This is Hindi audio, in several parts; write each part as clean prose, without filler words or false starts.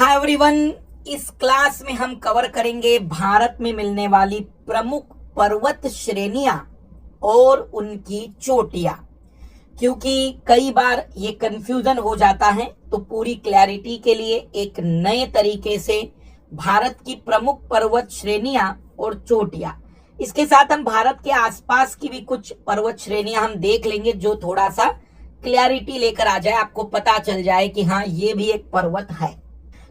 हाय एवरीवन, इस क्लास में हम कवर करेंगे भारत में मिलने वाली प्रमुख पर्वत श्रेणियां और उनकी चोटियां। क्योंकि कई बार ये कंफ्यूजन हो जाता है, तो पूरी क्लैरिटी के लिए एक नए तरीके से भारत की प्रमुख पर्वत श्रेणियां और चोटियां, इसके साथ हम भारत के आसपास की भी कुछ पर्वत श्रेणियां हम देख लेंगे, जो थोड़ा सा क्लैरिटी लेकर आ जाए, आपको पता चल जाए कि हाँ ये भी एक पर्वत है।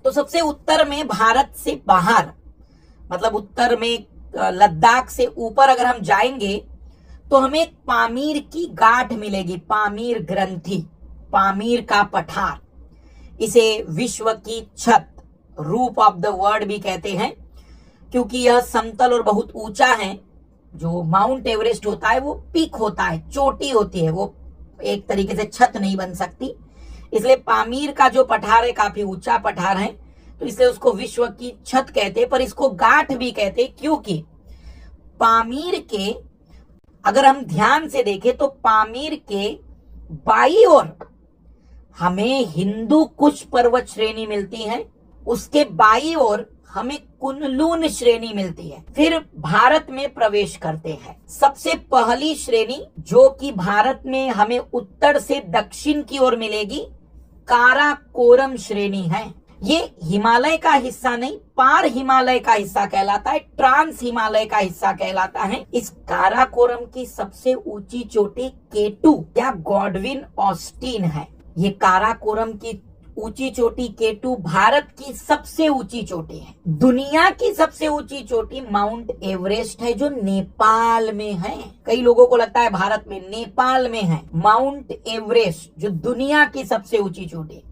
तो सबसे उत्तर में भारत से बाहर, मतलब उत्तर में लद्दाख से ऊपर अगर हम जाएंगे तो हमें पामीर की गांठ मिलेगी, पामीर ग्रंथि, पामीर का पठार। इसे विश्व की छत, रूफ ऑफ द वर्ल्ड भी कहते हैं, क्योंकि यह समतल और बहुत ऊंचा है। जो माउंट एवरेस्ट होता है वो पीक होता है, चोटी होती है, वो एक तरीके से छत नहीं बन सकती। इसलिए पामीर का जो पठार है काफी ऊंचा पठार है, तो इसलिए उसको विश्व की छत कहते हैं, पर इसको गांठ भी कहते हैं। क्योंकि पामीर के अगर हम ध्यान से देखें तो पामीर के बाई ओर हमें हिंदू कुश पर्वत श्रेणी मिलती है, उसके बाई ओर हमें कुनलून श्रेणी मिलती है। फिर भारत में प्रवेश करते हैं। सबसे पहली श्रेणी जो कि भारत में हमें उत्तर से दक्षिण की ओर मिलेगी, काराकोरम श्रेणी है। ये हिमालय का हिस्सा नहीं, पार हिमालय का हिस्सा कहलाता है, ट्रांस हिमालय का हिस्सा कहलाता है। इस काराकोरम की सबसे ऊंची चोटी केटू या गॉडविन ऑस्टिन है। ये काराकोरम की ऊंची चोटी केटू भारत की सबसे ऊंची चोटी है। दुनिया की सबसे ऊंची चोटी माउंट एवरेस्ट है, जो नेपाल में है। कई लोगों को लगता है भारत में, नेपाल में है माउंट एवरेस्ट, जो दुनिया की सबसे ऊंची चोटी।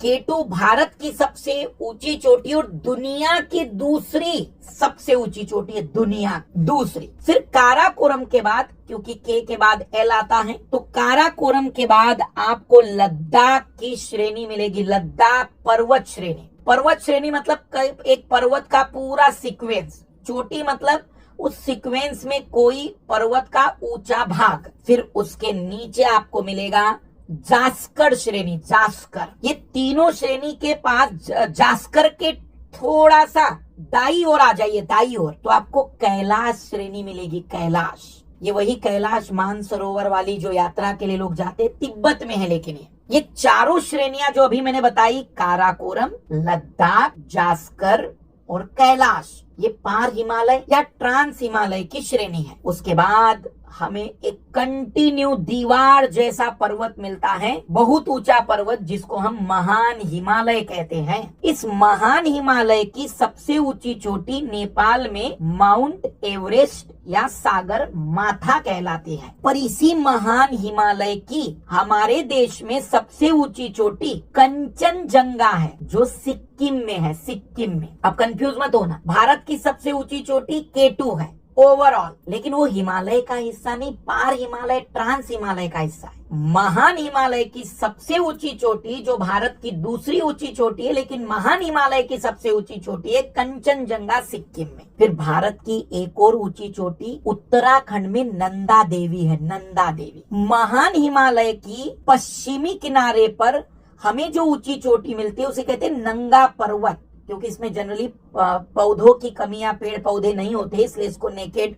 केटू भारत की सबसे ऊंची चोटी और दुनिया की दूसरी सबसे ऊंची चोटी है, दुनिया दूसरी। फिर काराकोरम के बाद, क्योंकि के बाद एल आता है, तो काराकोरम के बाद आपको लद्दाख की श्रेणी मिलेगी, लद्दाख पर्वत श्रेणी। पर्वत श्रेणी मतलब एक पर्वत का पूरा सीक्वेंस, चोटी मतलब उस सीक्वेंस में कोई पर्वत का ऊंचा भाग। फिर उसके नीचे आपको मिलेगा जास्कर श्रेणी, जास्कर। ये तीनों श्रेणी के पास जास्कर के थोड़ा सा दाई ओर आ जाइए, दाई ओर, तो आपको कैलाश श्रेणी मिलेगी, कैलाश। ये वही कैलाश मानसरोवर वाली जो यात्रा के लिए लोग जाते हैं, तिब्बत में है। लेकिन ये चारों श्रेणियां जो अभी मैंने बताई, काराकोरम, लद्दाख, जास्कर और कैलाश, ये पार हिमालय या ट्रांस हिमालय की श्रेणी है। उसके बाद हमें एक कंटिन्यू दीवार जैसा पर्वत मिलता है, बहुत ऊंचा पर्वत, जिसको हम महान हिमालय कहते हैं। इस महान हिमालय की सबसे ऊंची चोटी नेपाल में माउंट एवरेस्ट या सागर माथा कहलाती है। पर इसी महान हिमालय की हमारे देश में सबसे ऊंची चोटी कंचनजंगा है, जो सिक्किम में है, सिक्किम में। अब कंफ्यूज मत होना, भारत की सबसे ऊंची चोटी केटू है ओवरऑल, लेकिन वो हिमालय का हिस्सा नहीं, पार हिमालय, ट्रांस हिमालय का हिस्सा है। महान हिमालय की सबसे ऊंची चोटी, जो भारत की दूसरी ऊंची चोटी है, लेकिन महान हिमालय की सबसे ऊंची चोटी है कंचनजंगा, सिक्किम में। फिर भारत की एक और ऊंची चोटी उत्तराखंड में नंदा देवी है, नंदा देवी। महान हिमालय की पश्चिमी किनारे पर हमें जो ऊंची चोटी मिलती है उसे कहते हैं नंगा पर्वत, क्योंकि इसमें जनरली पौधों की कमी या पेड़ पौधे नहीं होते, इसलिए इसको नेकेड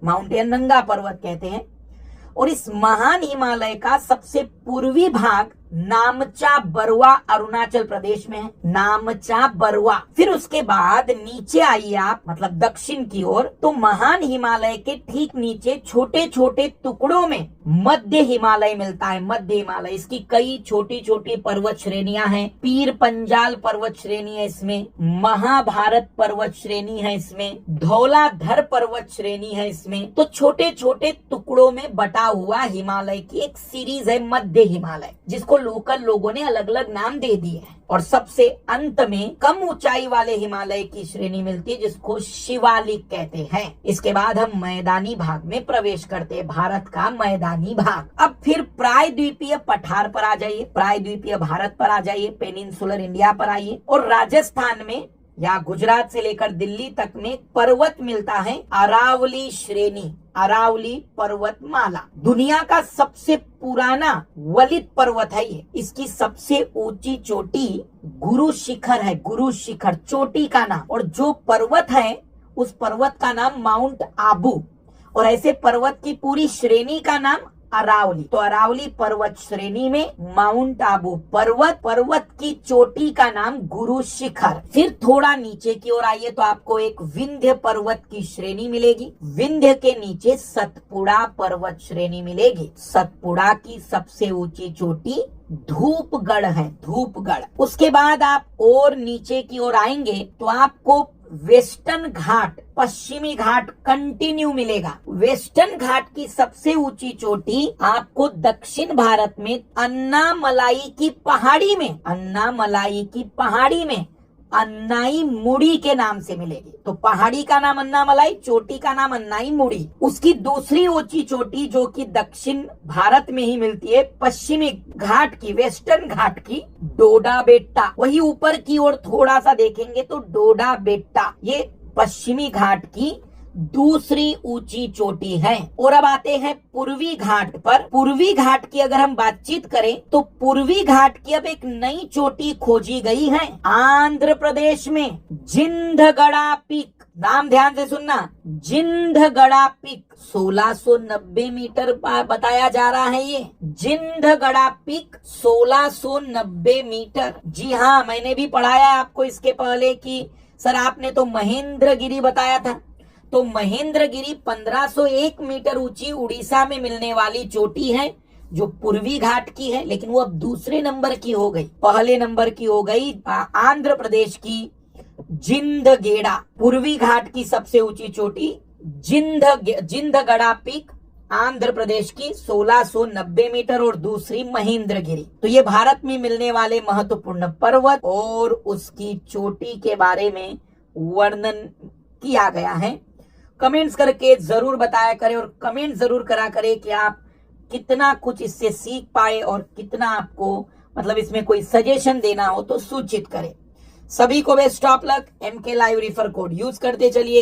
माउंटेन, नंगा पर्वत कहते हैं। और इस महान हिमालय का सबसे पूर्वी भाग नामचा बरुआ अरुणाचल प्रदेश में है, नामचा बरुआ। फिर उसके बाद नीचे आइए आप, मतलब दक्षिण की ओर, तो महान हिमालय के ठीक नीचे छोटे छोटे टुकड़ों में मध्य हिमालय मिलता है, मध्य हिमालय। इसकी कई छोटी छोटी पर्वत श्रेणियां हैं। पीर पंजाल पर्वत श्रेणी है इसमें, महाभारत पर्वत श्रेणी है इसमें, धौलाधर पर्वत श्रेणी है इसमें। तो छोटे छोटे टुकड़ों में बटा हुआ हिमालय की एक सीरीज है मध्य हिमालय, जिसको लोकल लोगों ने अलग अलग नाम दे दिए हैं। और सबसे अंत में कम ऊंचाई वाले हिमालय की श्रेणी मिलती है, जिसको शिवालिक कहते हैं। इसके बाद हम मैदानी भाग में प्रवेश करते हैं, भारत का मैदानी भाग। अब फिर प्रायद्वीपीय पठार पर आ जाइए, प्रायद्वीपीय भारत पर आ जाइए, पेनिनसुलर इंडिया पर आइए, और राजस्थान में या गुजरात से लेकर दिल्ली तक में पर्वत मिलता है अरावली श्रेणी, अरावली पर्वतमाला। दुनिया का सबसे पुराना वलित पर्वत है ये। इसकी सबसे ऊंची चोटी गुरु शिखर है, गुरु शिखर चोटी का नाम। और जो पर्वत है उस पर्वत का नाम माउंट आबू, और ऐसे पर्वत की पूरी श्रेणी का नाम अरावली। तो अरावली पर्वत श्रेणी में माउंट आबू पर्वत, पर्वत की चोटी का नाम गुरु शिखर। फिर थोड़ा नीचे की ओर आइए तो आपको एक विंध्य पर्वत की श्रेणी मिलेगी। विंध्य के नीचे सतपुड़ा पर्वत श्रेणी मिलेगी। सतपुड़ा की सबसे ऊंची चोटी धूपगढ़ है, धूपगढ़। उसके बाद आप और नीचे की ओर आएंगे तो आपको वेस्टर्न घाट, पश्चिमी घाट कंटिन्यू मिलेगा। वेस्टर्न घाट की सबसे ऊंची चोटी आपको दक्षिण भारत में अन्नामलाई की पहाड़ी में, अन्नामलाई की पहाड़ी में अन्नाई मुड़ी के नाम से मिलेगी। तो पहाड़ी का नाम अन्नामलाई, चोटी का नाम अन्नाई मुड़ी। उसकी दूसरी ऊंची चोटी जो कि दक्षिण भारत में ही मिलती है, पश्चिमी घाट की, वेस्टर्न घाट की, डोडा बेट्टा। वही ऊपर की ओर थोड़ा सा देखेंगे तो डोडा बेट्टा ये पश्चिमी घाट की दूसरी ऊंची चोटी है। और अब आते हैं पूर्वी घाट पर। पूर्वी घाट की अगर हम बातचीत करें तो पूर्वी घाट की अब एक नई चोटी खोजी गई है आंध्र प्रदेश में, जिंदगड़ा पीक। नाम ध्यान से सुनना, जिंदगड़ा पीक 1690 मीटर बताया जा रहा है। ये जिंदगड़ा पीक 1690 मीटर। जी हाँ, मैंने भी पढ़ाया आपको इसके पहले कि सर आपने तो महेंद्रगिरी बताया था। तो महेंद्रगिरी 1501 मीटर ऊंची उड़ीसा में मिलने वाली चोटी है जो पूर्वी घाट की है, लेकिन वो अब दूसरे नंबर की हो गई। पहले नंबर की हो गई आंध्र प्रदेश की जिंदगेड़ा। पूर्वी घाट की सबसे ऊंची चोटी जिंदगड़ा पीक आंध्र प्रदेश की 1690 मीटर और दूसरी महेंद्रगिरी। तो ये भारत में मिलने वाले महत्वपूर्ण पर्वत और उसकी चोटी के बारे में वर्णन किया गया है। कमेंट्स करके जरूर बताया करें और कमेंट जरूर करा करें कि आप कितना कुछ इससे सीख पाए और कितना आपको मतलब इसमें कोई सजेशन देना हो तो सूचित करें। सभी को best of luck. MK live refer code use करते चलिए।